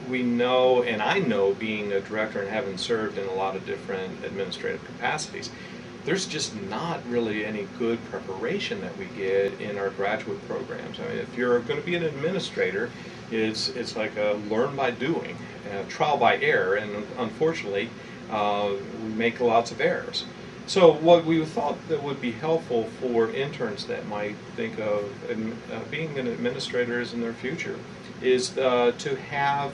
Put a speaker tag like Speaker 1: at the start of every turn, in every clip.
Speaker 1: we know, and I know, being a director and having served in a lot of different administrative capacities, there's just not really any good preparation that we get in our graduate programs. I mean, if you're going to be an administrator, it's like a learn by doing, trial by error, and unfortunately, we make lots of errors. So what we thought that would be helpful for interns that might think of being an administrator in their future is to have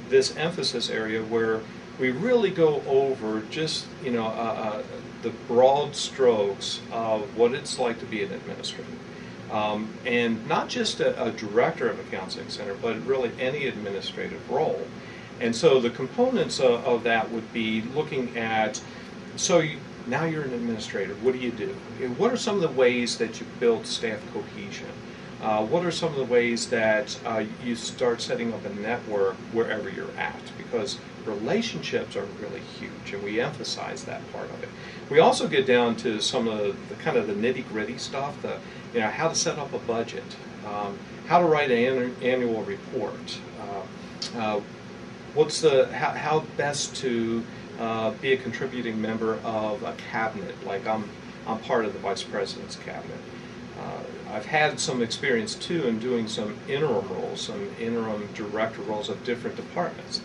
Speaker 1: this emphasis area where we really go over just the broad strokes of what it's like to be an administrator. And not just a director of a counseling center, but really any administrative role. And so the components of that would be looking at, now you're an administrator, what do you do? What are some of the ways that you build staff cohesion? What are some of the ways that you start setting up a network wherever you're at? Because relationships are really huge, and we emphasize that part of it. We also get down to some of the kind of the nitty-gritty stuff, how to set up a budget, how to write an annual report, how best to be a contributing member of a cabinet. Like I'm part of the vice president's cabinet. I've had some experience too in doing some interim roles, some interim director roles of different departments.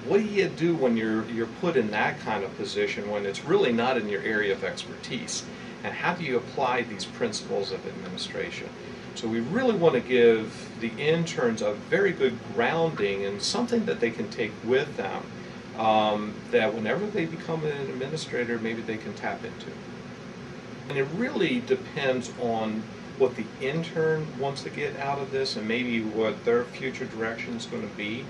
Speaker 1: What do you do when you're put in that kind of position when it's really not in your area of expertise? And how do you apply these principles of administration? So we really want to give the interns a very good grounding and something that they can take with them, that whenever they become an administrator, maybe they can tap into. And it really depends on what the intern wants to get out of this and maybe what their future direction is going to be.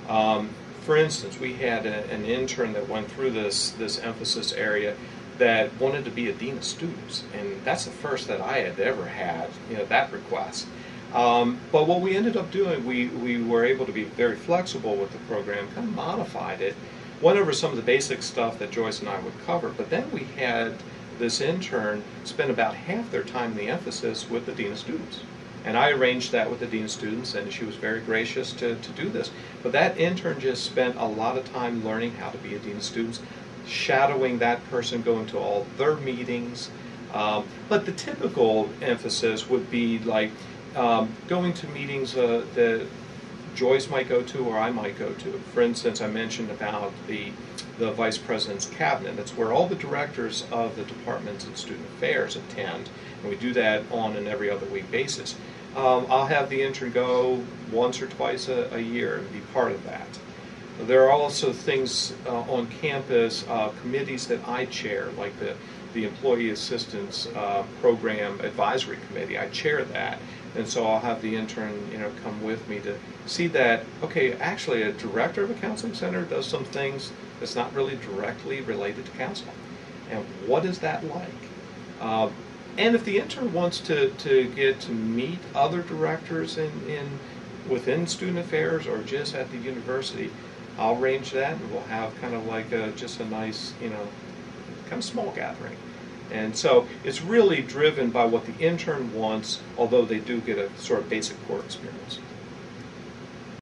Speaker 1: For instance, we had an intern that went through this emphasis area that wanted to be a dean of students, and that's the first that I had ever had, that request. But what we ended up doing, we were able to be very flexible with the program, kind of modified it, went over some of the basic stuff that Joyce and I would cover, but then we had this intern spend about half their time in the emphasis with the dean of students. And I arranged that with the dean of students, and she was very gracious to do this. But that intern just spent a lot of time learning how to be a dean of students, shadowing that person, going to all their meetings. But the typical emphasis would be like going to meetings that Joyce might go to or I might go to. For instance, I mentioned about the Vice President's Cabinet. That's where all the directors of the departments and student affairs attend, and we do that on an every other week basis. I'll have the intern go once or twice a year and be part of that. There are also things on campus, committees that I chair, like the Employee Assistance Program Advisory Committee. I chair that, and so I'll have the intern, come with me to see that, okay, actually a director of a counseling center does some things that's not really directly related to counseling. And what is that like? And if the intern wants to get to meet other directors within student affairs or just at the university, I'll arrange that, and we'll have kind of like just a nice, kind of small gathering. And so it's really driven by what the intern wants, although they do get a sort of basic core experience.